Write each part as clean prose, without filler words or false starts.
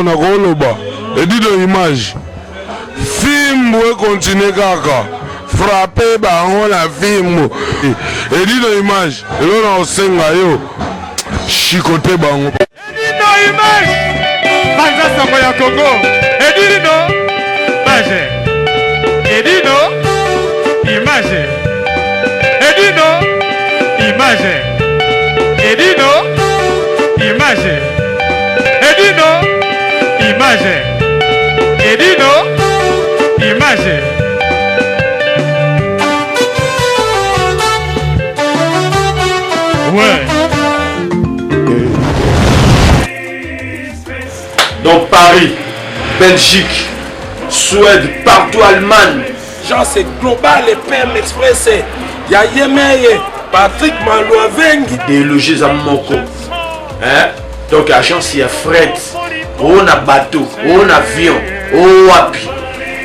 eloko na koloba edi de image film we continue kaka frapper bango na film edi de image eloko na osenga yo chicoter bango edi no image banza sango ya Congo edi no image edi no image edi no image edi no image edi no image edi no image ouais. Donc Paris, Belgique, Suède, partout Allemagne. Genre c'est global et PM Express. Il y a Yemeye, Patrick Malouavengi. Des logés à Moko. Hein? Donc agence il y a fret, on a bateau, on a avion, on a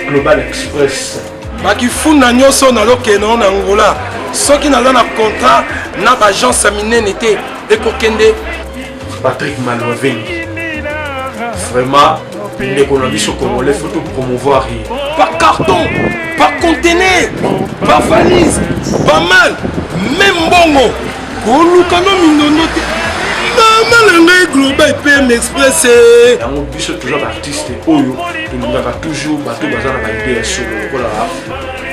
Global Express. Baki funa nyoso na lokeno na Angola. Soki na na contrat na agence minene te ekokende Patrick Malouavengi. Vraiment, l'économie sur Congolais, il faut promouvoir. Par carton, par conteneur, par valise, pas mal, même bongo. Kolukano mindono te. Maman global PM Express. On bus toujours artiste Oyo, on a toujours bateau bazar na idée sur le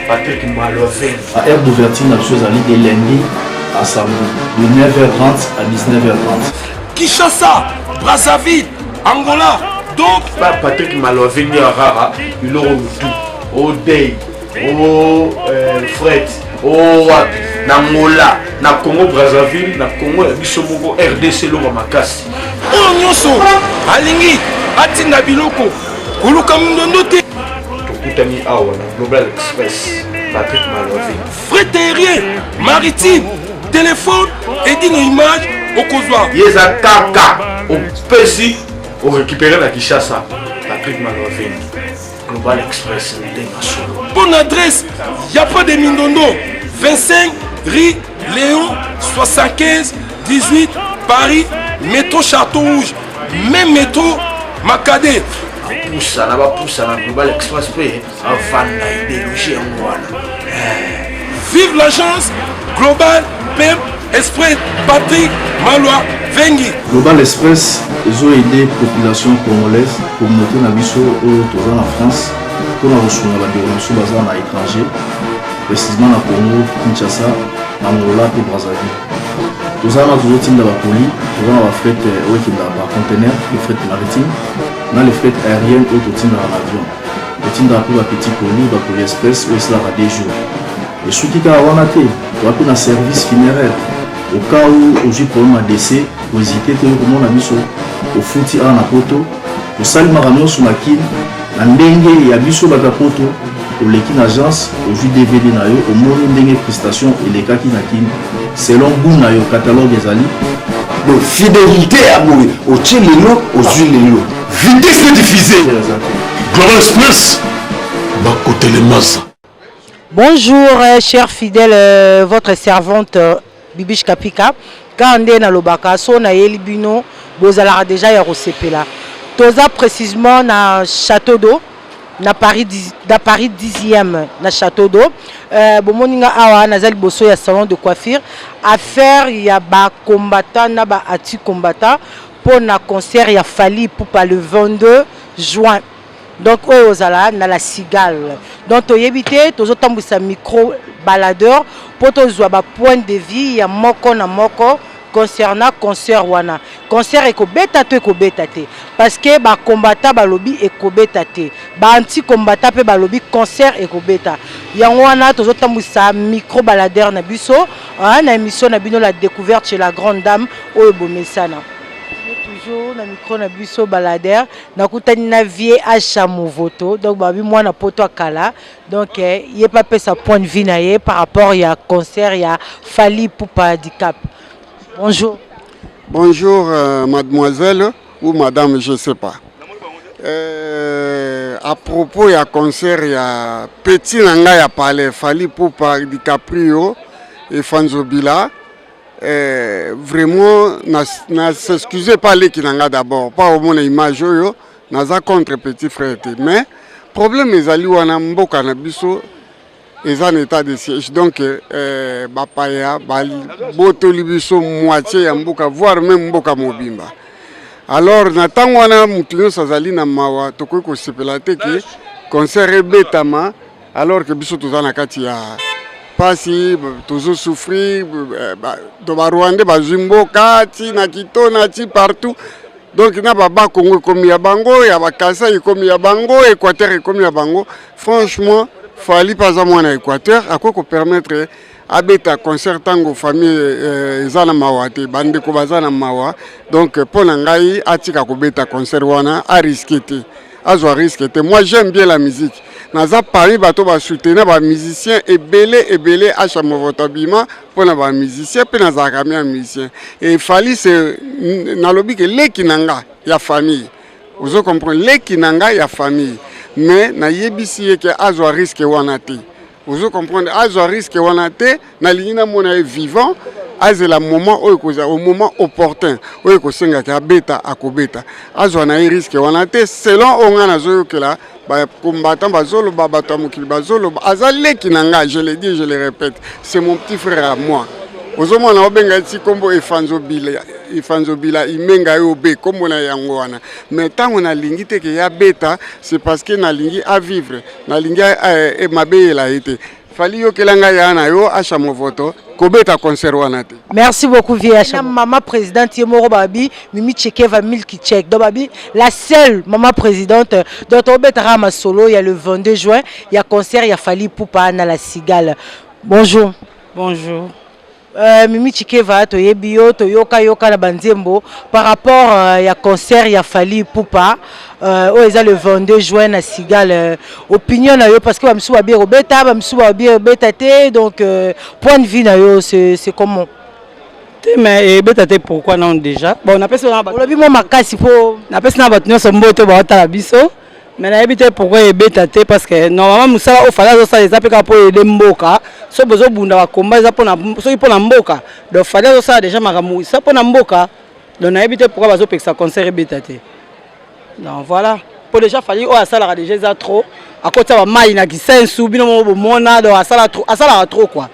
Patrick Malouavengi. À aire d'ouverture, la chose allait de lundi à samedi, de 9h30 à 19h30. Kinshasa, Brazzaville, Angola. Donc, Patrick Malouavengi à Rara, il aura tout. Au Day, au Fred, au Wapi, na Angola, na Congo Brazzaville, na Congo Bisomoko, RDC Loma Makasi. Oh Nyoso, Alingi, Atina Biloko, Kuluka Mundonote. Tokutani Awa, Global Express, Patrick Malouavengi. Fret aérien, maritime, téléphone, et d'une image au Kozwa. Yeza Kaka, au Pesi. On récupère la Kinshasa, Patrick Malouavengi, Global Express, bonne adresse, il n'y a pas de Mindondo, 25 rue Léon, 75 18 Paris, métro Château Rouge, même métro Macadé. Poussa, là bas poussa, la Global Express, avant d'idéologie en Wana. Vive l'agence Global PM Express, Patrick Malouavengi. Global Express, ils ont aidé la population congolaise, communauté Nabiso au en France, pour la reçu la développement basée à l'étranger, précisément à Congo, Kinshasa, Angola et Brazzaville. Tous en toujours dans la poli, tous en la fret dans conteneur, les fret maritimes, dans les fret aériennes ou tout dans l'avion. Tout dans la petit poli, la poli express où c'est là des jours. Et ceux qui ont été, tu as un service funéraire. Au cas où j'ai problème à décès, vous hésitez comment on a mis au fouti à la poto, au salimaranon sur la kin, la dengue et à biso bagapoto, au l'équipe agence, au jus DVD nayo, au monde dengue prestation et les cas qui n'akin, selon goût nayo catalogue des ali. Donc fidélité à mourir, au tchélélo, aux huiles. Vitesse de diffuser. Global Express, côté les masses. Bonjour, chers fidèles, votre servante Bibiche Kapika. Quand on est dans le Baka, on a Elibino, vous avez déjà Yarosepela. Toza précisément dans Château d'eau, dans Paris 10e, dans Château d'eau. Bomoninga awa nazali bosso ya salon de coiffure. Affaire il y a ba combattant na ba ati combattant pour na concert il y a Fally Ipupa le 22 juin. Donc aux ala na la cigale. Donc to yebité tozo tambisa micro baladeur pour tozo ba point de vie ya moko na moko concernant concert wana. Concert ekobeta to ekobeta te parce que ba combattant ba lobby ekobeta te. Ba anti combattant pe ba lobby concert ekobeta. Yango wana tozo tambisa micro baladeur na biso na émission na bino la découverte chez la grande dame oyo bomesana. Toujours na micro na biso baladeur na kutani na vie acha movoto donc babi moi na poto kala donc il pas fait sa point de vue na ye par rapport ya concert ya Fally Ipupa handicap. Bonjour. Bonjour mademoiselle ou madame je sais pas. À propos ya concert ya petit nanga ya parler Fally Ipupa DiCaprio et Fanzobila. Vraiment, na s'excuser pas les kinanga d'abord, pas au moins image yo, naza contre petit frère te mais problème ezali wana mboka na biso eza en état de siège donc bapaya botoli biso moitié ya mboka voire même mboka mobimba. Alors na ntango wana mutu nyonso azali na mawa tokoki kosepela te ke concert ebetama alors que biso toza na kati ya pasi tozosouffrir to barwandais bazwi mboka ti na kitona ti partout donc na baba Congo ekomi ya bango ya bakasa ekomi ya bango Équateur ekomi ya bango franchement fali paza mwana Équateur akoki kopermettre abeta concert tango famille eza na mawa te bandeko baza na mawa donc mpo na ngai atika kobeta concert wana ariske te azwa risque te. Moi j'aime bien la musique naza parmi bato basoutenir bamusicien ebele acha movoto bima mpona bamusicien mpe nazalaka mi ya musicien et fali se nalobi ke leki na nga ya famille ozo comprendre leki na nga ya famille mais nayebisi ye ke azwa risque wana te ozo comprendre azwa risque wana te nalingi namona ye vivant azela moment oyo koza au moment opportun oyo kosengaka abeta akobeta azwa na ye risque wana te selon onga nazoyokela combattant bazoloba bato ya mokili bazoloba aza leki na nga je le dis je le répète c'est mon petit frère à moi ozomona obenga ti kombo efanzobila imenga yo be kombo na yango wana mais ntango nalingi te ke ya beta c'est parce que nalingi a vivre nalingi mabeyela ye te fali yokela ngai ya na yo acha movoto kobeta concert wana te. Merci beaucoup vieille maman présidente Yemoro Babi Mimi Tchekeva Milki Tchek do Babi la seule maman présidente dont on betara ma solo il y a le 22 juin il y a concert il y a Fali Poupa na la Cigale. Bonjour. Bonjour. Mimi Tchekeva toyebi yo toyoka na banzembo par rapport il y a concert il y a Fali Poupa eza le 22 juin na Cigale opinion na yo parce que bamsu ba biro beta bamsu ba biro beta te donc point de vue na yo c'est comment mais beta te pourquoi non déjà bon on appelle ça on lobi mo makasi po na pesa na bato nyonso mboto ba tala biso mais na ebité pourquoi beta te parce que normalement musala o fala zo ça les apeka po de mboka so bozo bunda ba komba za pona so pona mboka donc fala zo ça déjà makamu ça pona mboka donc na ebité pourquoi bazo peksa concert beta te. Non voilà pour déjà fallu au asala déjà ça trop à côté ba mai na kisensu bino mo mona do asala trop quoi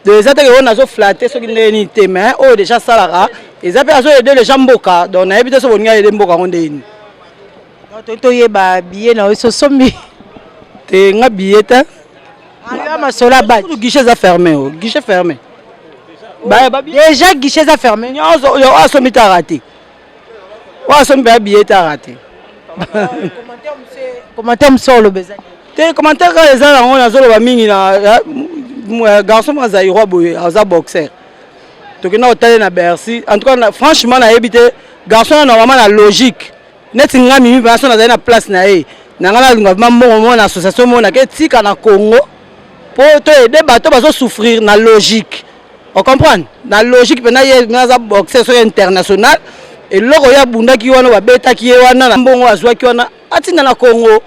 de ça que on a zo flatter ce qui n'est te mais oh déjà salara et ça peut aider les gens mboka donc na ebité so boninga aider mboka on ndeni to yeba billet na so sombi te nga billet ta ah ma sola ba guichet ça fermé oh guichet fermé déjà guichet ça fermé yo asomi ta raté wa asomi ba billet ta raté commentaire monsieur le besoin te commentaire les gens on a zolo ba mingi na garçon ma zairo boy aza boxer to que na hôtel na Bercy en tout cas franchement na habité garçon normalement la logique net nga mimi personne na na place na e na ngala linga vraiment na association mona ke tika na Congo pour te aider bato bazo souffrir na logique on comprend na logique pena ye na boxer sur international et loko ya bunda ki wana ba beta ki wana na mbongo azwa ki wana atinda na Congo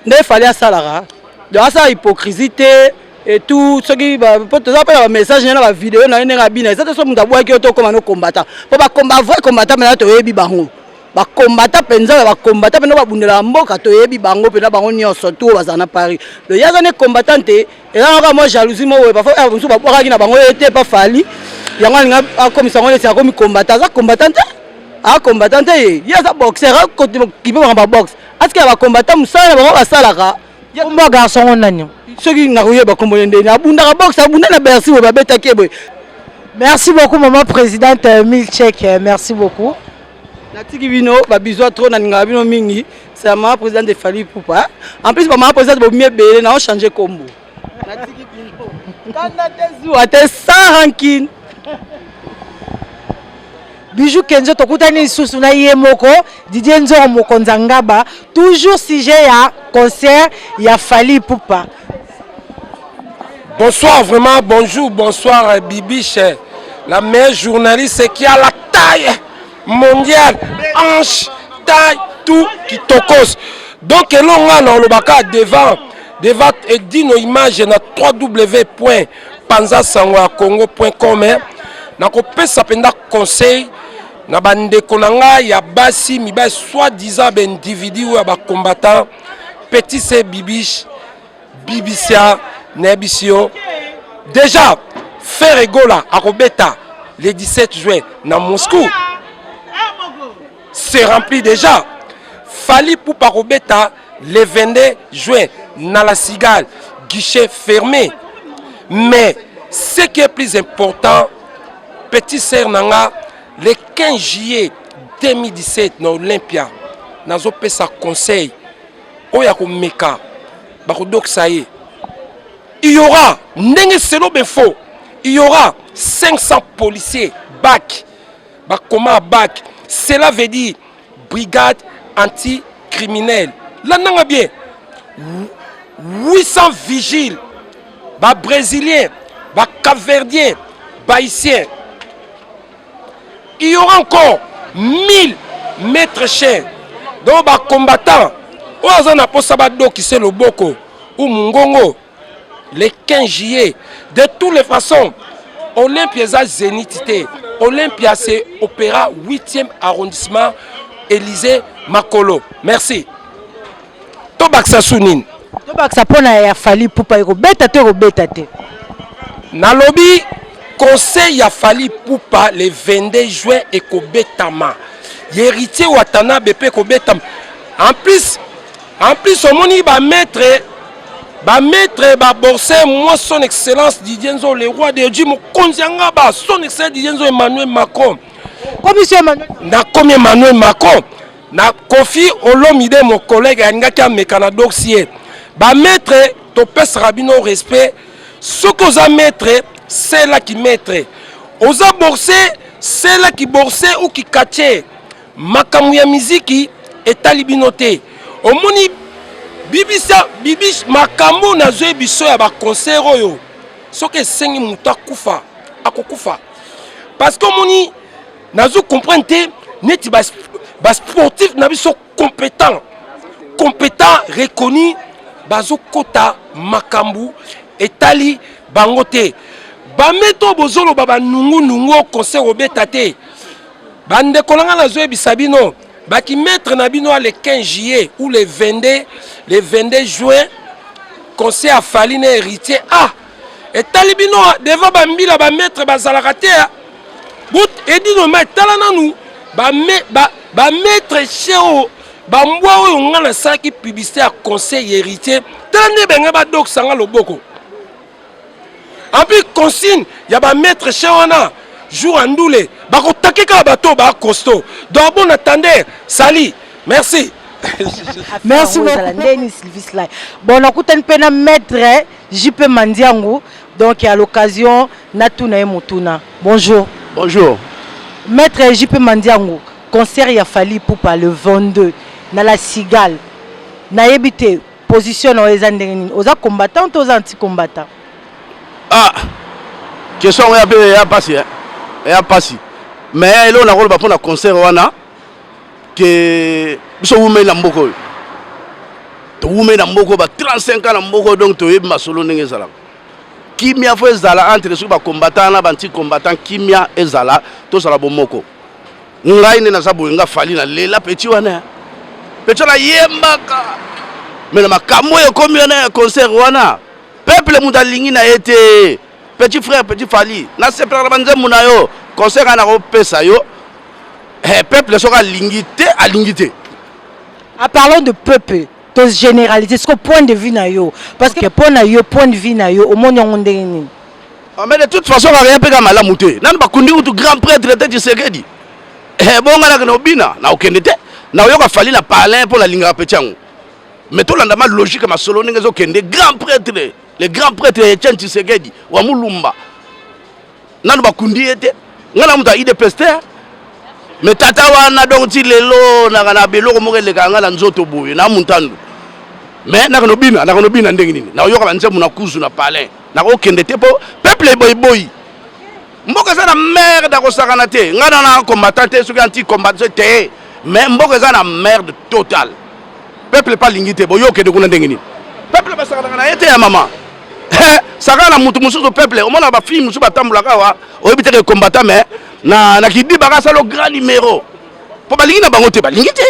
ne fallait salara de ça hypocrisie et tout ce qui va peut-être un message na ba vidéo na nga bina ça so munda bwa ki to comme no combattant pour ba combat vrai combattant mais to yebi bango ba combattant penza ba combattant mais no ba bundela mboka to yebi bango pe na bango nyonso tout bazana Paris le ya zone combattante et là moi jalousie mo parfois on ba bwa ki na bango était pas fali yango nga comme ça on est comme combattant ça combattante a combattante ya za boxer qui peut ba boxe est-ce que ba combattant musala bango ba salaka ya mbo garçon on nani ceux qui n'a rien ba kombo ndeni abunda ka boxe abunda na Bercy ba beta kebo. Merci beaucoup maman présidente Milchek merci beaucoup natiki bino ba bizwa trop na ninga bino mingi c'est maman présidente de Fali Poupa en plus maman présidente bo mieux belé na on changer kombo natiki bino kanda tezu ate sans rancune Bijou Kenzo tokutani susu na yemoko Didier Nzoro Mokonza Ngaba toujours sujet ya concert ya Fali Poupa. Bonsoir vraiment, bonsoir Bibiche, la meilleure journaliste qui a la taille mondiale, hanche, taille, tout qui tokos. Donc l'on a dans le baka devant et dit nos images na www.panzasangoacongo.com na ko pesa penda conseil na bandeko na nga ya basi mibali soi-disant individu ya combattant petit C Bibiche Bibisia Nebisio déjà faire Egola à Robeta le 17 juin na Moscou c'est rempli déjà. Fali pour Robeta le 22 juin na la Cigale guichet fermé. Mais ce qui est plus important, petit sœur nanga, le 15 juillet 2017 na Olympia, nazo pesa conseil, oya ko meka, ba ko doksaye. Il y aura, ndenge selo befo, il y aura 500 policiers bac, ba comment bac. Cela veut dire brigade anti-criminelle. Là nanga bien, 800 vigiles, ba brésiliens, ba capverdiens, ba haïtiens. Il y aura encore 1000 maîtres chiens. Donc, les combattants, qui c'est le Boko ou Mungongo, le 15 juillet, de toutes les façons, Olympia est zénithité. Olympia, c'est opéra 8e arrondissement, Élysée Makolo. Merci. Tobaksa Sounine. Tobaksa pona ya fali pupa eko beta te. Nalobi. Conseil a fallu pour pas le 22 juin et Kobetama. Héritier Watana BP Kobetama. En plus, au moni va mettre, bourser moi son excellence Didier Nzo, le roi de Dieu, mon konzianga ba son excellence Didier Nzo Emmanuel Macron. Comme Emmanuel Macron, na Kofi Olomide mon collègue Angaka Mekana dossier. Ba mettre Topes Rabino respect. Ce qu'on a mettre c'est là qui mettre. Oza borsé, c'est là qui borsé ou qui caché. Makamouya miziki est talibinoté. Au moni bibish makamou na zoe biso ya ba concert oyo. Soke sengi muta kufa, akokufa. Parce que moni nazo comprendre neti ba sportif na biso compétent reconnu bazo kota makambu etali bangote. Bameto bozolo baba nungu conseil obeta te. Bande kolanga na zoe bisabino. Baki mettre na bino le 15 juillet ou le 22 juin conseil a fallu na héritier. Ah! Et talibino devant bambila ba mettre bazalaka te. But edino ma talana nous ba mettre cheo ba mbwa oyo ngana saki publicité à conseil héritier. Tande benga ba dok sanga loboko. En plus, consigne, il y a un maître chez Wana, jour en doulé, il y a un bateau, il y a un costaud. Donc, bon, attendez, Sali, merci. Merci beaucoup. Bon, on a un maître JP Mandiango, donc à l'occasion, Natuna et Motuna. Bonjour. Bonjour. Maître JP Mandiango, concert il a fallu pour le 22, dans la Cigale. Na habité position aux combattants, aux anti-combattants. Ah, question est passé. Mais là, on a rôle pour un concert que nous sommes là mboko. Tu es là mboko, 35 ans mboko, donc tu es ma solo n'engezala. Kimia faut ezala entre les combattants na banti combattants kimia ezala to sala bomoko. Ngai ne na sabu nga fali na lela petit wana. Petit la yembaka. Mais na makambo yo combien na concert wana. Peuple Moutalingi n'a été petit frère, petit fali. Na se perdre banze munayo. Conseil na pesa yo. Peuple sera lingité à lingité. Parlons de peuple, de généralité, ce que point de vue na yo. Parce que point de vue na yo, au monde on ndeni. Mais de toute façon, on n'a rien payé mal à mouter. Nan ba kundi ou grand prêtre de Tshisekedi. Bon ngana na obina na okendete. Na yo ka fali na parler pour la linga petiango. Mais tout l'endama logique ma solo n'engezo kende grand prêtre. Les grands prêtres Etienne Tshisekedi wa Mulumba nanu bakundi ete ngana muta ide pester mais tata wana donc ti lelo na kana beloko mo le kanga la nzoto boye na muntandu mais na kono bina ndenge nini na yoka banze muna kuzu na palais na ko kende te po peuple boy mboka za na merde ko sakana te ngana na combattant te soki anti combattant te mais mboka za na merde totale peuple pas lingité boyo kende kuna ndenge nini peuple basakana na ete ya mama saka na mutu mususu peuple omona ba fille mususu batambolaka wa oyebi te combattant mais na kidi bakasa le grand numéro po balingi na bango te balingi te.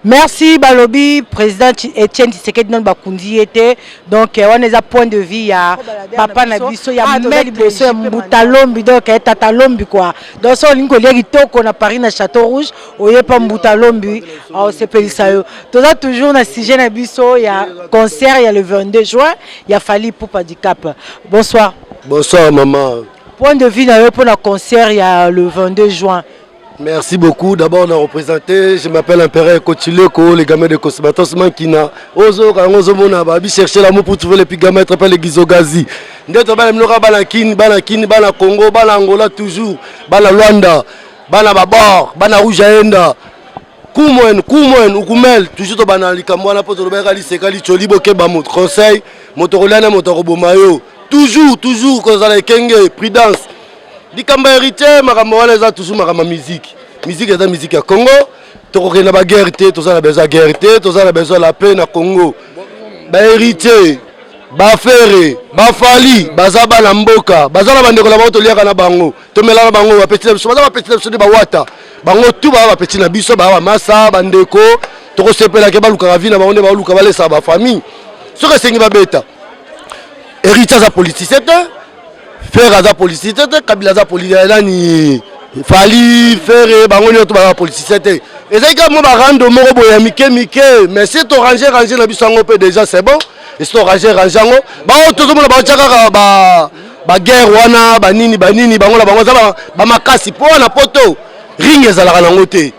Merci Balobi, président Etienne Tshisekedi non bakundi était donc on est à point de vue ya papa na biso ya meli biso ya Mbutalombi donc tatalombi quoi. Donc ça lingo liaki toko na Paris na Château Rouge, oye pa Mbutalombi, on se pelisa yo. Toza toujours na sujet na biso ya concert ya le 22 juin, ya Fally Ipupa du Cap. Bonsoir. Bonsoir maman. Point de vue na yo pour na concert ya le 22 juin. Merci beaucoup. D'abord, on a représenté, je m'appelle Impéré Kochileko, les gamins de Kosibatos Mankina. Ozo, quand on a cherché l'amour pour trouver les petits gamins, les Gizogazi. Nous avons Bana Congo, Bana Angola toujours, Bana Luanda, Bana Babor, Bana Roujaenda. Koumouen, Oukoumel, toujours Bana Likamwana, Potobera, Lisekali, Cholibo, Kebamo, Conseil, Motorolana, Motorobomayo. Toujours, quand on a les Kenge, prudence. Dikamba héritier, Maramoana eza toujours marama musique. Musique est la musique à Congo. Toko na ba guerre té, tous a besoin guerre té, tous a besoin la paix na Congo. Ba héritier, ba ferré, ba Fally, bazaba na mboka, bazala bandeko la bato liaka na bango. To melana bango ba petit biso, ba petit biso de ba wata. Bango tout ba petit na biso ba massa bandeko, toko sepela ke ba luka vie na bango ba luka ba lesa ba famille. Ce que sengi ba beta. Héritier za politicien. Faire à la police, Kabila za police, ni Fally, faire bangonio to ba police. Et ça quand moi rendre moko boya mike, mais c'est to ranger na bisango pe déjà c'est bon. Et c'est to ranger ngo. Ba to zo mona ba chaka ba guerre wana, ba nini bangola bango za ba makasi po na poto. Ring ezalaka nango te.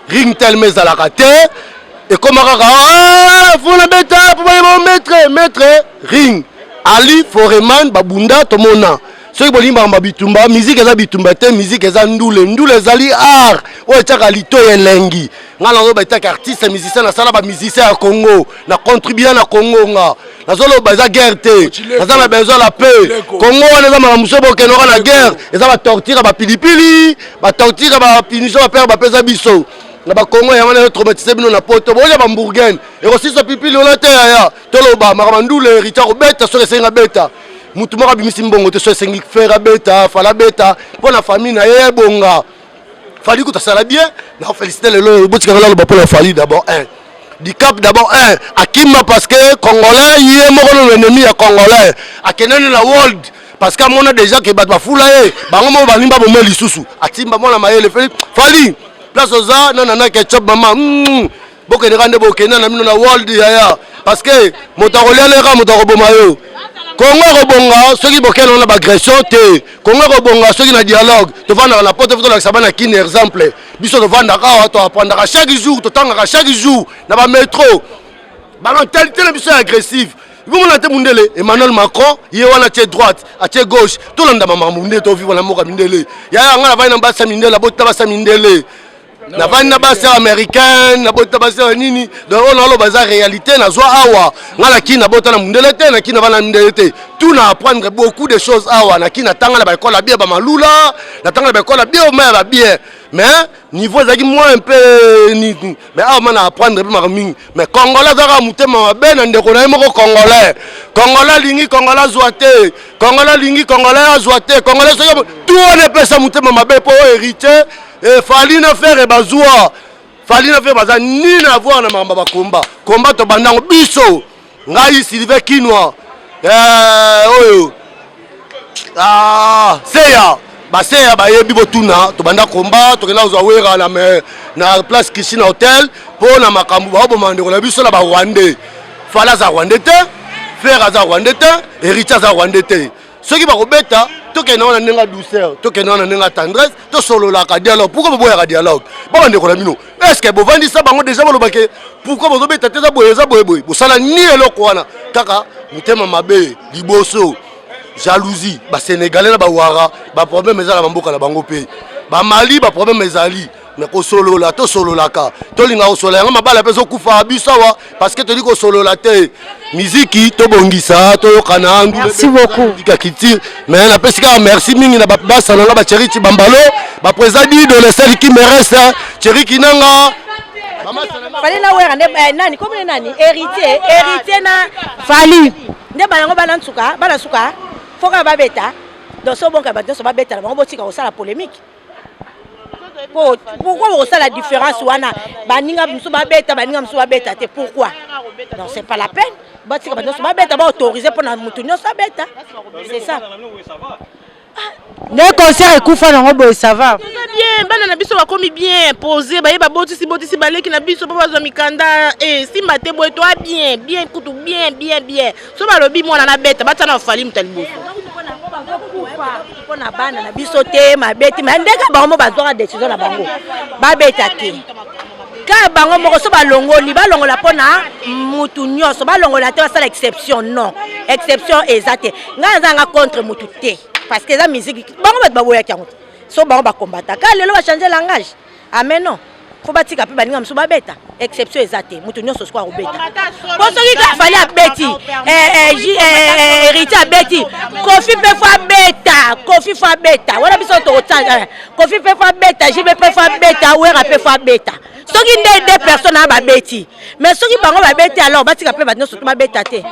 Ring tel mais ezalaka te. Et comme kaka faut la beta pour ba maître ring. Ali Foreman babunda to mona. Ceux qui veulent bitumba, musique eza bitumba te, musique eza ndule ezali art. O tchaka lito elengi. Ngala ngo ba tchaka artiste musicien na sala ba musicien à Congo, na contribuer na Congo nga. Na zolo ba za guerre te. Na za besoin la paix. Congo on eza ma muso bo kenora na guerre, eza ba torture ba pilipili, ba torture ba punition ba père ba pesa biso. Na ba Congo ya wana traumatisé bino na poto, bo ya ba Mbourgen. Et aussi so pilipili on la te ya. Toloba makamandule rita ko beta so senga beta. Mutumaka bimisi mbongo te so sengi faire beta fala beta pour la famille na ye bonga Fally ko tasala bien na féliciter le botika la pour la Fally d'abord un du Cap d'abord un akima parce que congolais yé moko l'ennemi ya congolais akenene la world parce que mona déjà que batwa fula ye bango mo balimba bo meli susu atimba mona mayele Fally place oza na ketchup mama boke ne rande boke na mino na world ya parce que motarolia le ra motarobomayo Congo robonga ceux qui bokena na agression te Congo robonga ceux qui na dialogue to vanda na porte la sabana kin exemple biso to vanda ka to apprendre chaque jour to tanga chaque jour na ba métro ba mentalité na biso agressive vous mon ate mundele Emmanuel Macron ye wana tie droite a tie gauche to landa mama mundele to vivre na moka mindele ya ngala va na basa mindele bota basa mindele na vana basa américaine na bota basa nini donc on a lo baza réalité na zo awa ngala ki na bota na mundele te na ki na bana mundele te tout na apprendre beaucoup de choses awa na ki na tanga na ba école bien ba malula na tanga na ba école bien au moins bien mais niveau zaki moins un peu ni mais awa na apprendre ba mingi mais congolais zaka mutema ba na ndeko na moko congolais lingi congolais zoate congolais lingi congolais zoate congolais tout on est pesa mutema mabe po héritier. Et Fally na faire bazua Fally na faire baza ni na voir na mamba ba combat to bandango biso ngai Sylvain Kinwa oyo seya ba yebi botuna to banda combat to kena uzwa wera na place Kishina hotel po na makambu ba bomande ko na biso na ba Rwandais Fally za Rwandais te faire za Rwandais te héritier za Rwandais te ceux qui ba robeta to kena wana nenga douceur to kena wana nenga tendresse to solo la dialogue pourquoi boya ka dialogue ba bande ko na bino est ce que bo vandi ça bango déjà boloba ke pourquoi bozo beta te za boye bo sala ni eloko wana kaka mutema mabe liboso jalousie ba sénégalais na ba wara ba problème ezala mboka na bango pe ba Mali ba problème ezali na ko solo la to solo la ka to linga ko solo nga mabala peso kufa bisawa parce que to li ko solo la te miziki to bongisa to kana andu merci beaucoup dikakiti mais na pesika merci mingi na basa na ba Cheriki Bambalo ba président de le seul qui me reste Cheriki nanga Fally na wera nani comme nani héritier na Fally nde banango bana nsuka bana suka foka babeta donc so bonka bato so babeta na bango botika osala polémique pourquoi osala différence wana baninga msu babeta baninga msu babeta te pourquoi non c'est pas la peine batika bato so babeta ba autoriser pour na mutu nyo sa beta c'est ça le concert ekufa nango boye ça va bien bana na biso bakomi bien posé baye babotisi botisi baleki na biso po bazwa mikanda simba te boye to bien kutu bien so balobi mwana na beta batana ofali mutaliboso pona bana na biso te mabeti mandeka bango bazwaka décision na bango babeta te ka bango moko so balongoli balongola pona mutu nyonso balongola te basala exception non exception ezate nga nzanga contre mutu te parce que la musique bango bat baboya kyango so bango ba combattre ka lelo ba changer langage amen non faut batika pe baninga mso babeta exception ezate mutu nyonso so kwa robeta po so ki ka fali abeti héritier abeti kofi pe fa beta wala biso to otanga kofi pe fa beta jibe pe fa beta wera pe fa beta soki nde deux personnes babeti mais soki bango babeti alors batika pe bato soto babeta te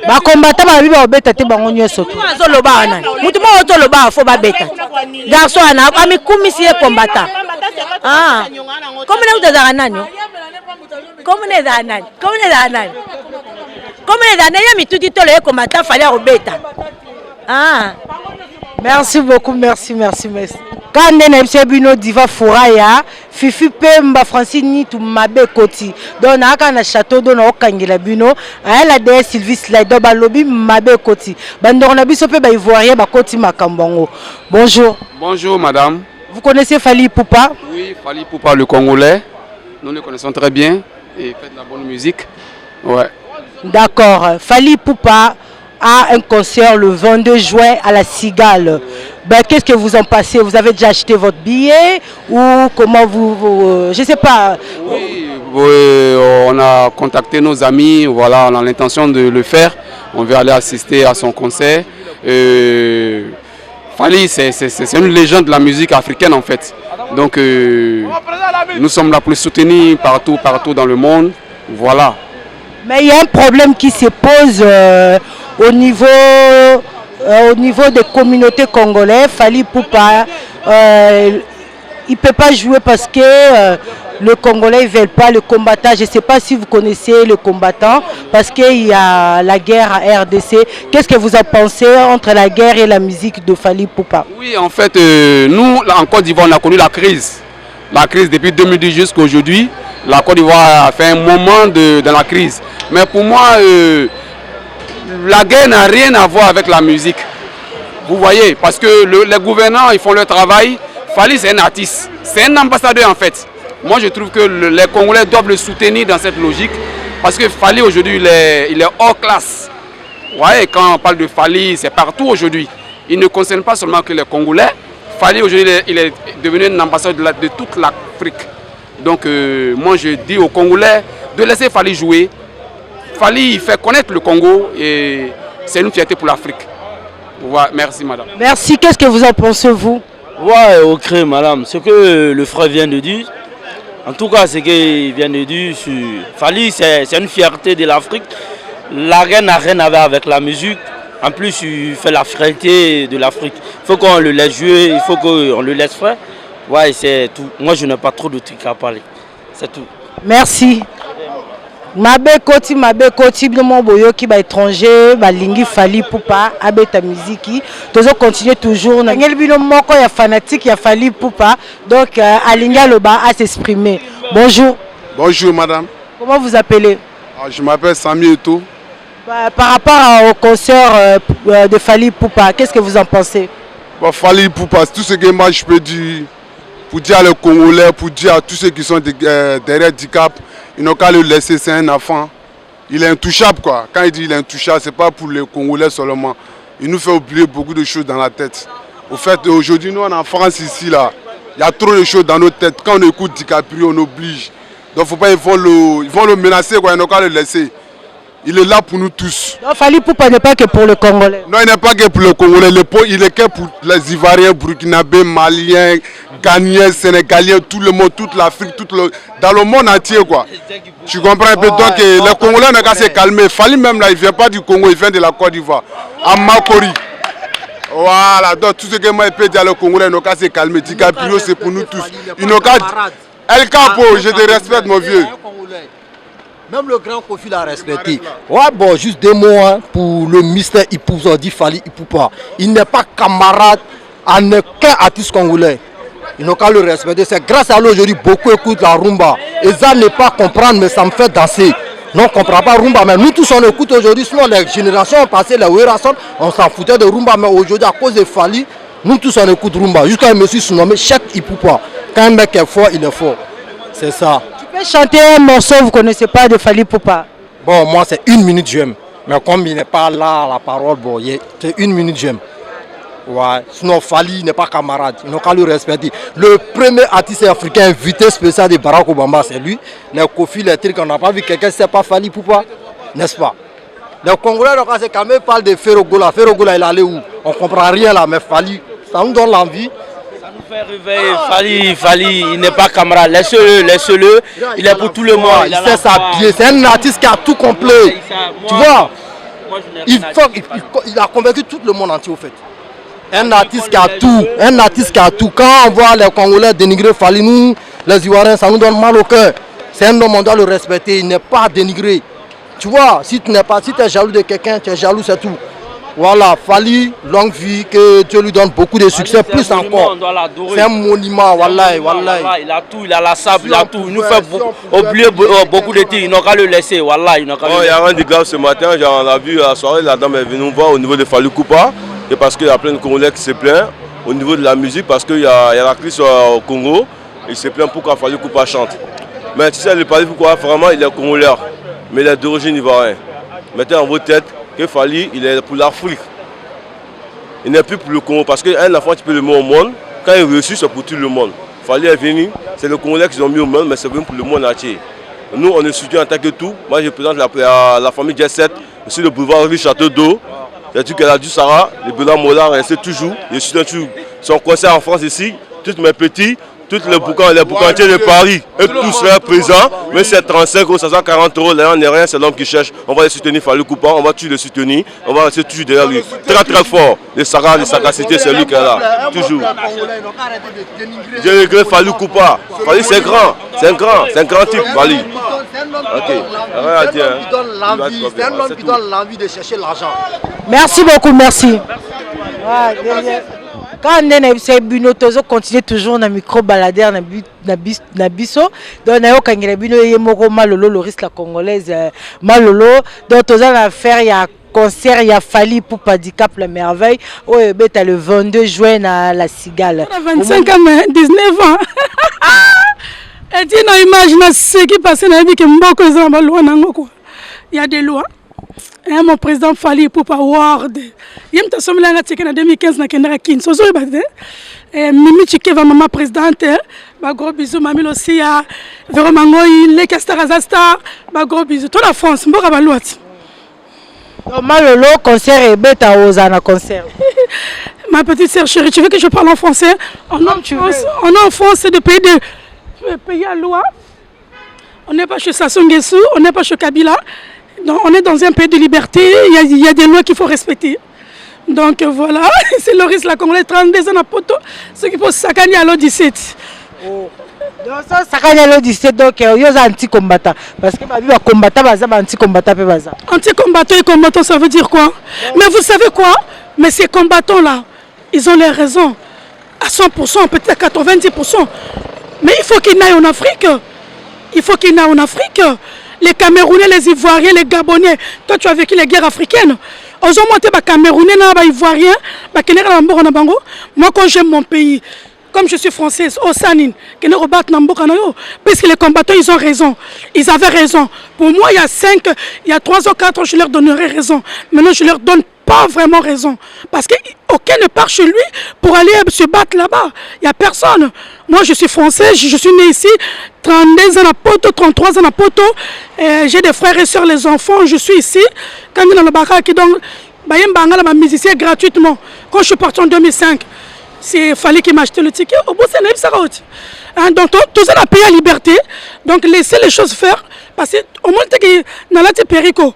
ba combattant ba biba obeta te bango nyonso to azoloba wana mutu mo otoloba fo babeta garçon ana ami kumisi e combattant comme ne utazana nani comme ne zana ya mituti tolo e combattant fallait obeta merci beaucoup merci quand on a bino diva Fouraya Fifi Pemba Francine Nitu mabe koti donc na château don okangela bino la de Sylvie Slido balobi mabe koti bandoro na biso pe ba ivoirien ba koti makambongo. Bonjour madame. Vous connaissez Fally Ipupa? Oui, Fally Ipupa le Congolais. Nous le connaissons très bien et fait de la bonne musique. Ouais. D'accord. Fally Ipupa a un concert le 22 juin à la Cigale. Ben, qu'est-ce que vous en pensez? Vous avez déjà acheté votre billet ou comment vous je sais pas. Oui, on a contacté nos amis, voilà, on a l'intention de le faire. On veut aller assister à son concert. Fally, c'est une légende de la musique africaine en fait. Donc nous sommes là pour le soutenir partout dans le monde. Voilà. Mais il y a un problème qui se pose au niveau des communautés congolaises. Fally Ipupa, il ne peut pas jouer parce que le Congolais ne veut pas le combattant. Je ne sais pas si vous connaissez le combattant parce qu'il y a la guerre à RDC. Qu'est-ce que vous en pensez entre la guerre et la musique de Fally Ipupa? Oui, en fait, nous, en Côte d'Ivoire, on a connu la crise. La crise depuis 2010 jusqu'à aujourd'hui. La Côte d'Ivoire a fait un moment dans la crise. Mais pour moi, la guerre n'a rien à voir avec la musique. Vous voyez, parce que les gouvernants, ils font leur travail. Fally, c'est un artiste. C'est un ambassadeur en fait. Moi, je trouve que les Congolais doivent le soutenir dans cette logique. Parce que Fally, aujourd'hui, il est hors classe. Vous voyez, quand on parle de Fally, c'est partout aujourd'hui. Il ne concerne pas seulement que les Congolais. Fally, aujourd'hui, il est devenu un ambassadeur de toute l'Afrique. Donc, moi, je dis aux Congolais de laisser Fally jouer. Fally, il fait connaître le Congo et c'est une fierté pour l'Afrique. Ouais, merci, madame. Merci. Qu'est-ce que vous en pensez, vous? Ouais, ok, madame. Ce que le frère vient de dire, en tout cas, ce qu'il vient de dire sur Fally, c'est une fierté de l'Afrique. La guerre n'a rien à voir avec la musique. En plus, il fait la fierté de l'Afrique. Il faut qu'on le laisse jouer, il faut qu'on le laisse faire. Ouais, c'est tout. Moi, je n'ai pas trop de trucs à parler. C'est tout. Merci. Mabe koti bino boyoki ba étranger ba lingi Fally Ipupa abeta musique tozo continuer toujours na ngel bino moko ya fanatique ya Fally Ipupa donc alinga loba à s'exprimer. Bonjour madame. Comment vous appelez? Je m'appelle Sami Eto. Par rapport au concert de Fally Ipupa, qu'est-ce que vous en pensez? Fally Ipupa, tout ce que moi je peux dire pour dire aux Congolais, pour dire à tous ceux qui sont derrière DICAP, ils n'ont qu'à le laisser, c'est un enfant. Il est intouchable quoi. Quand il dit il est intouchable, c'est pas pour les Congolais seulement. Il nous fait oublier beaucoup de choses dans la tête. Au fait, aujourd'hui, nous en France ici, là, il y a trop de choses dans nos têtes. Quand on écoute DiCaprio, on oblige. Donc faut pas, ils vont le menacer quoi, ils n'ont qu'à le laisser. Il est là pour nous tous. Donc Fally Poupa n'est pas que pour le Congolais. Non, il n'est pas que pour le Congolais. Il est que pour les Ivoiriens, Burkinabés, Maliens, Ghanéens, Sénégaliens, tout le monde, toute l'Afrique, dans le monde entier, quoi. Tu comprends un peu? Donc les Congolais n'ont qu'à se calmer. Fally même là, il ne vient pas du Congo, il vient de la Côte d'Ivoire, à Makori. Voilà, donc tout ce que moi je peux dire, les Congolais n'ont qu'à se calmer. Ticaprio, c'est pour nous tous. Ils n'ont qu'à... El Capo, je te respecte, mon vieux. Même le grand Kofi l'a respecté. Ouais, bon, juste deux mots hein, pour le mystère Ipouza, dit Fally Poupa. Il n'est pas camarade à aucun artiste congolais. Ils n'ont qu'à le respecter. C'est grâce à lui aujourd'hui, beaucoup écoutent la rumba. Et ça n'est pas comprendre, mais ça me fait danser. Non, on ne comprend pas rumba, mais nous tous on écoute aujourd'hui. Sinon, les générations ont passé, les Werason, on s'en foutait de rumba. Mais aujourd'hui, à cause de Fally, nous tous on écoute rumba. Jusqu'à un monsieur surnommé Cheikh Ipoupa. Quand un mec est fort, il est fort. C'est ça. Tu peux chanter un morceau, vous ne connaissez pas de Fally Poupa? Bon, moi c'est 1 minute j'aime. Mais comme il n'est pas là à la parole, bon, c'est 1 minute j'aime. Ouais. Sinon Fally n'est pas camarade, ils n'ont qu'à le respecter. Le premier artiste africain invité spécial de Barack Obama, c'est lui. Les Kofi, les trucs, on n'a pas vu quelqu'un, c'est pas Fally Poupa, n'est-ce pas? Les Congolais, quand c'est quand même parle de Ferrogola. Ferrogola, il est allé où? On ne comprend rien là, mais Fally, ça nous donne l'envie. Fait réveiller Fally, il n'est pas camarade, laisse-le, il est pour tout le monde. Il sait s'habiller, c'est un artiste qui a tout complet. Tu vois, il a convaincu tout le monde entier au fait. Un artiste qui a tout, Quand on voit les Congolais dénigrer Fally, nous, les Ivoiriens, ça nous donne mal au cœur. C'est un homme, on doit le respecter, il n'est pas dénigré. Tu vois, si tu es jaloux de quelqu'un, tu es jaloux, c'est tout. Voilà, Fally, longue vie, que Dieu lui donne beaucoup de succès, plus encore. C'est un monument, wallahi. Il a tout, il a la sable, il a tout. Il nous fait oublier beaucoup de tirs, ils n'ont qu'à le laisser, wallahi. Il y a rien de grave ce matin, on a vu à la soirée, la dame est venue nous voir au niveau de Fally Poupa. Et parce qu'il y a plein de Congolais qui se plaignent au niveau de la musique, parce qu'il y a la crise au Congo, il se plaint pourquoi Fally Poupa chante. Mais tu sais, le Fally Poupa, vraiment, il est Congolais, mais il est d'origine ivoirienne. Mettez en vos têtes que Fally, il est pour l'Afrique. Il n'est plus pour le Congo, parce qu'un enfant, tu peux le mettre au monde, quand il réussit, c'est pour tout le monde. Fally est venu, c'est le Congolais qu'ils ont mis au monde, mais c'est venu pour le monde entier. Nous, on est soutenu en tant que tout. Moi, je présente la famille Jet 7, sur le boulevard Rue Château d'Eau. J'ai dit qu'elle a du Sarah, le Bernard Mola reste toujours. Je soutiens toujours son concert en France ici, tous mes petits. Tous les boucantiers de Paris, et tous sont présents, mais c'est 35 euros, 540 euros, là on n'est rien, c'est l'homme qui cherche. On va les soutenir, Fally Poupa, on va toujours le soutenir, on va rester toujours derrière lui. Très très fort, les Sarah, les sagacité, c'est lui qui est là, toujours. Je regrette Fally Poupa, Fally c'est grand, c'est un grand type, Fally. Ok, rien à dire. C'est un homme qui donne l'envie de chercher l'argent. Merci beaucoup, merci. Quand on est bino tozo continue toujours na micro baladeur na biso donc na yo kangela bino yemoko malolo Loris la congolaise malolo donc toza na faire ya concert ya Fally Poupa du Cap la merveille oyo beta le 22 juin na la Cigale 25 ans 19 ans et tu imagines ce qui passe na vie que mboko za ba loi nango quoi il y a des lois. Et mon président Fally Poupa Award. Il y a en 2015 na Kendra Kinshasa. Mimi Chikeva maman présidente. Ba gros bisous mamie aussi à Véro Mangoy, les Castarazasta. Ba gros bisous toute la France. Mboka balouati. Malolo concert et bêta Ozana concert. Ma petite sœur chérie, tu veux que je parle en français? On est en France, c'est de pays à loi. On n'est pas chez Sassou Nguesso, on n'est pas chez Kabila. Donc, on est dans un pays de liberté, il y a des lois qu'il faut respecter. Donc voilà, c'est Loris la Congolaise, 32 ans à Poto, ce qui faut Sakani à l'O17. Donc ça, Sakani à l'O17, donc il y a un anti-combattant. Parce que ma vie va combattre, il y a un anti-combattant. Anti-combattant et combattant, ça veut dire quoi? Mais vous savez quoi? Mais ces combattants-là, ils ont les raisons. À 100%, peut-être à 90%. Mais il faut qu'ils n'aillent en Afrique. Il faut qu'ils n'aillent en Afrique. Les Camerounais, les Ivoiriens, les Gabonais. Toi, tu as vécu les guerres africaines. Aux hommes, les Camerounais, les Ivoiriens, moi, quand j'aime mon pays, comme je suis française, au Sanin, que nous rebattons dans Mboka, puisque les combattants, ils ont raison. Ils avaient raison. Pour moi, il y a 3 ou 4 ans, je leur donnerais raison. Maintenant, je leur donne pas vraiment raison. Parce qu'aucun ne part chez lui pour aller se battre là-bas. Il n'y a personne. Moi, je suis français, je suis né ici, 32 ans à Poto, 33 ans à Poto. J'ai des frères et sœurs, les enfants, je suis ici. Quand on est dans le Baka, qui donc, ma musicien gratuitement. Quand je suis parti en 2005, il fallait qu'il m'achète le ticket. Au bout, c'est Naïb Sarauti. Donc, tout ça, on a payé la liberté. Donc, laissez les choses faire. Parce qu'au moins, dans la Perico,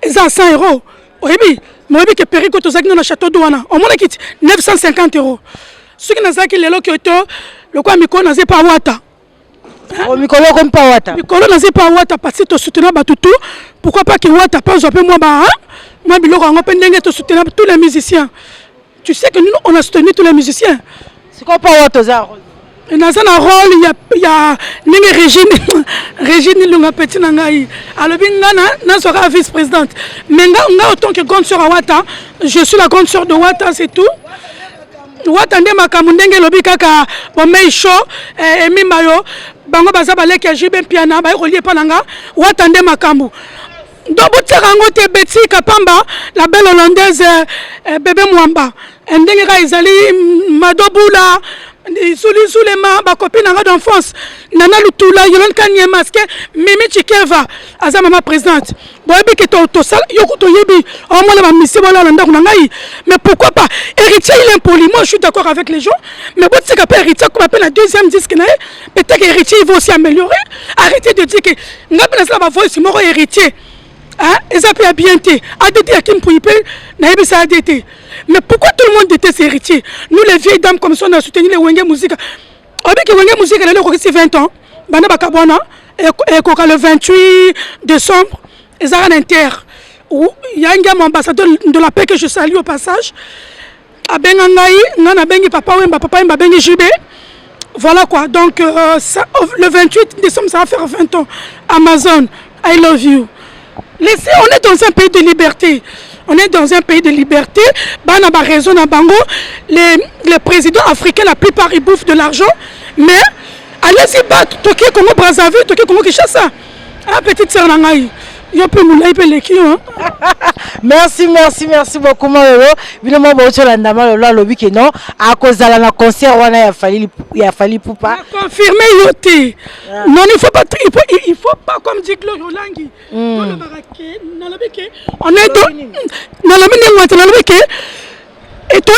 ils ont 100 €. Oui, moi, je suis Perico, tout ça, dans le château d'Ouana. Au moins, 950 €. Ce qui n'a qui les lots qui ont le quoi, Miko n'a pas Wata. Mikolo comme pas Wata. Mikolo n'a pas Wata parce que tu soutiens Batutu. Pourquoi pas que Wata passe un peu moi, moi, je vais soutenir tous les musiciens. Tu sais que nous, on a soutenu tous les musiciens. C'est quoi pas Wata Zaro? Dans un rôle, il y a Régine Lunga Petit Nangaï. Alors, je serai vice-présidente. Mais autant que grande sœur à Wata, je suis la grande sœur de Wata, c'est tout. Wata nde makamundenge lobi kaka bomei show emi mayo bango baza baleki jibe piana ba relier pananga Wata nde makambu donc botserango te Betty Kapamba la belle hollandaise bébé Mwamba ndenge ka izali madobula Sulema ba copine d'enfance Nana Lutula Yolande Kanye Maske Mimi Chikeva aza maman présidente boyebi ke to sala yoko to yebi au moins la mission wala landa kunangai mais pourquoi pas héritier il est impoli moi je suis d'accord avec les gens mais bon c'est qu'après héritier comme appelle la deuxième disque peut-être que héritier il va aussi améliorer arrêtez de dire que ngapena ça va voir si moro héritier hein et ça peut bien te adété à Kim Pouipe na yebi ça adété. Mais pourquoi tout le monde déteste ces héritiers? Nous les vieilles dames comme ça on a soutenu les Wenge Musique. On dit que Wenge Musique elle a eu 20 ans. Bana Bakabona et le 28 décembre ils ont un inter où il y a un gars ambassadeur de la paix que je salue au passage. A Bengangaï, nana bengi papa Wemba bengi JB. Voilà quoi. Donc le 28 décembre ça va faire 20 ans. Amazon, I love you. Laissez, on est dans un pays de liberté. On est dans un pays de liberté. Bana ba raison na bango. Les présidents africains, la plupart, ils bouffent de l'argent. Mais allez-y battre. Toké Congo Brazzaville, Toké Congo Kinshasa. Ah, petite sœur Nangaï. Merci beaucoup Malolo. Évidemment bon la ndama Lolo lobi que non à cause de la concert wana ya fali poupa. Confirmé yoté. Non il faut pas comme dit Claude Olangi. On est dans la et toi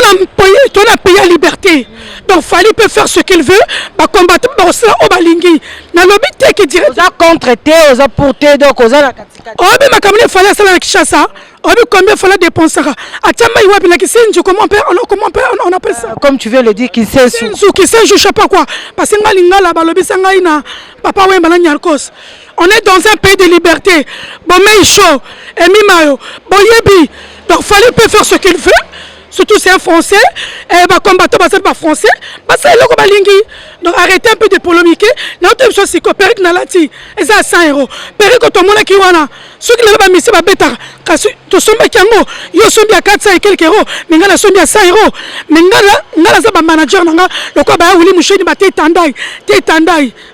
la pays à liberté. Donc Fali peut faire ce qu'il veut, bah combattre dans ça au balingi. Na lobi te qui dirait ça contre te, ça pour te donc aux la katika. Oh mais ma kamine Fali ça la Kinshasa. Oh mais combien Fali dépenser? Atama iwa bila kisenju comment on appelle ça? Comme tu veux le dire kisenju. Kisenju je sais pas quoi. Parce que ngalinga la balobi sanga ina papa Wemba na Nyarkos. On est dans un pays de liberté. Bon mais chaud et mimayo. Bon yebi. Donc Fali peut faire ce qu'il veut. Surtout c'est un français, et va combattre pas français, c'est le balingi. Donc arrêtez un peu de polémiquer. Notre chose c'est que Peric Nalati, et ça 100 €. Peric quand on a qui wana, ceux qui n'ont pas mis ça bêta, quand tu sommes à Kiango, ils sont bien 400 et quelques euros, mais ils sont bien 100 €. Mais ngala ça manager nanga, le quoi ba Willy Moucheni ba tandai,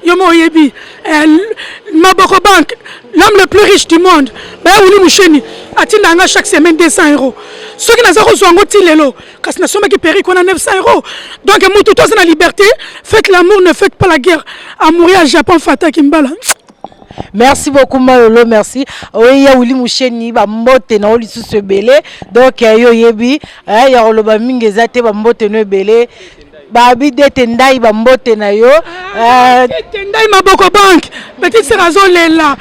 yomo yebi, Maboko Bank, l'homme le plus riche du monde, ba Willy Moucheni, a-t-il chaque semaine 200 €. Ceux qui n'ont pas reçu un petit lélo, quand nous sommes qui péri qu'on a 900 €. Donc, tout dans la liberté, faites l'amour, ne faites pas la guerre. À mourir au Japon, Fata Kimbala. Merci beaucoup Malolo, merci. Oui, il y a Willy Moucheni, ba mbote na oli sous belé. Donc yo yebi, ya oloba mingezate ba mbote no belé. Babi de tendai ba mbote na yo. Tendai Maboko Bank. Petite sœur azolela.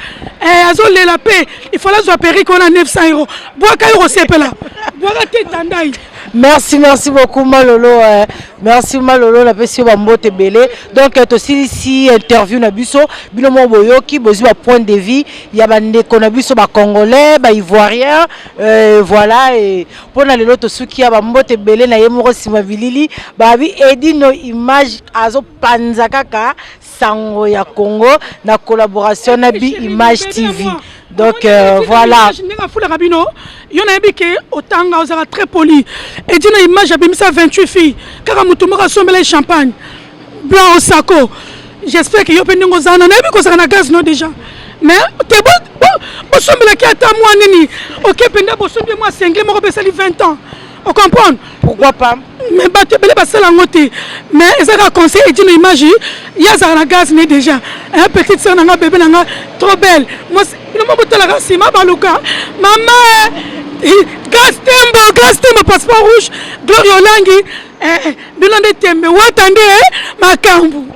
Azolela paix. Il faut la zoapéri qu'on a 900 €. Bois kairo sepela. Bois tendai. Merci beaucoup Malolo. Merci Malolo la personne bambote belé. Donc aussi ici interview na biso binomo boyoki bozi ba point de vie ya bande kona biso ba congolais ba ivoirien voilà et pour na lelo to suki ya bambote belé na yemoro sima bilili babi edino image azo panza kaka sango ya Congo na collaboration na bi image TV. Donc voilà. Il y en a qui sont très polis. Et d'une image, j'ai mis ça 28 filles. Car à Moutoumora, sommet les champagne. blanc au saco. J'espère que yo pe ndingo zana na biko sana gaz no déjà. Mais te bo sombela ki ata moi nini. OK penda bo sombela moi single moko pesali 20 ans. On comprend? Pourquoi pas? Mais bato bele basala ngote. Mais ezaka conseil et une image, ya za na gaz ne déjà. Un petite sœur na bébé na trop belle. Moi no mo botala ka sima baluka. Maman gaz tembo passeport rouge. Gloria Olangi bilonde tembe watande makambu.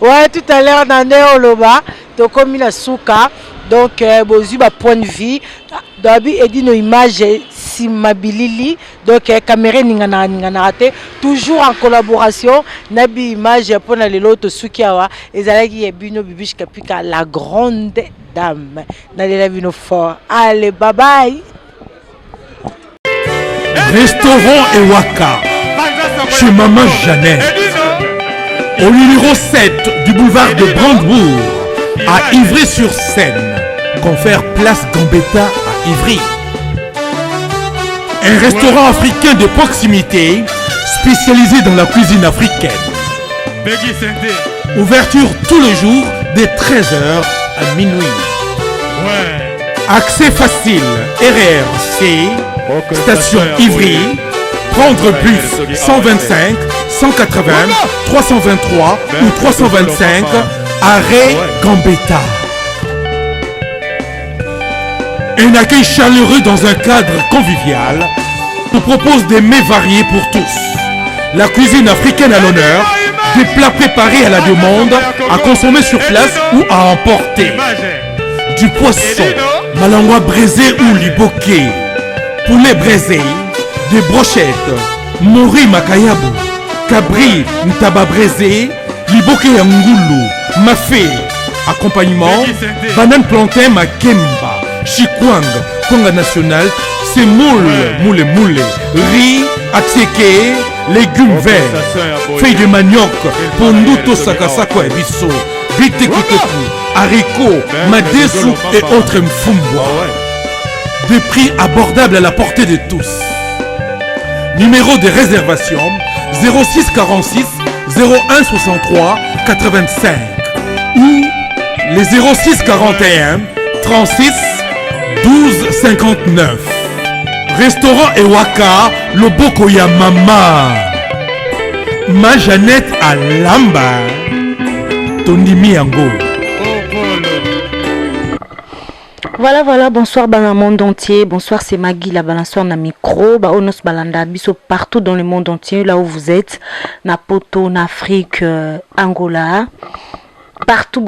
Ouais, tout à l'heure dans le Oloba, donc comme il a souka, donc bozu ba point de vue, d'abi edi no image simabilili, donc caméra ningana raté, toujours en collaboration, nabi image pour na l'autre soukiawa, ezalaki ebino Bibiche Kapika la grande dame, na la bino fort. Allez, bye bye. Restaurant Ewaka, chez Maman Jeannette, au numéro 7 du boulevard de Brandebourg, à Ivry-sur-Seine, confère place Gambetta à Ivry. Un restaurant africain de proximité, spécialisé dans la cuisine africaine. Ouverture tous les jours dès 13h à minuit. Accès facile, RRC, station Ivry, prendre bus 125, 180, 323 ou 325, arrêt Gambetta. Un accueil chaleureux dans un cadre convivial nous propose des mets variés pour tous. La cuisine africaine à l'honneur, des plats préparés à la demande, à consommer sur place ou à emporter. Du poisson, malangwa braisé ou liboké, poulet braisé, des brochettes, mori makayabu, cabri ntaba braisé, liboké ngulu, mafé, accompagnement, banane plantain makemba, chikwang, konga national, semoule, moule, riz, atseke, légumes verts, feuilles de manioc, ponduto sakasako et bisso, bitekuteku, haricots, madesu et autres mfumbwa. Des prix abordables à la portée de tous. Numéro de réservation 06 46 01 63 85 ou les 06 41 36 12 59. Restaurant Ewaka, Loboko ya Mama. Ma Jeannette à Lamba. Tondimi Yango. Voilà, bonsoir dans le monde entier. Bonsoir, c'est Maggie, la balançoire na micro. Onos balanda biso partout dans le monde entier, là où vous êtes. Na Poto, en Afrique, Angola, partout.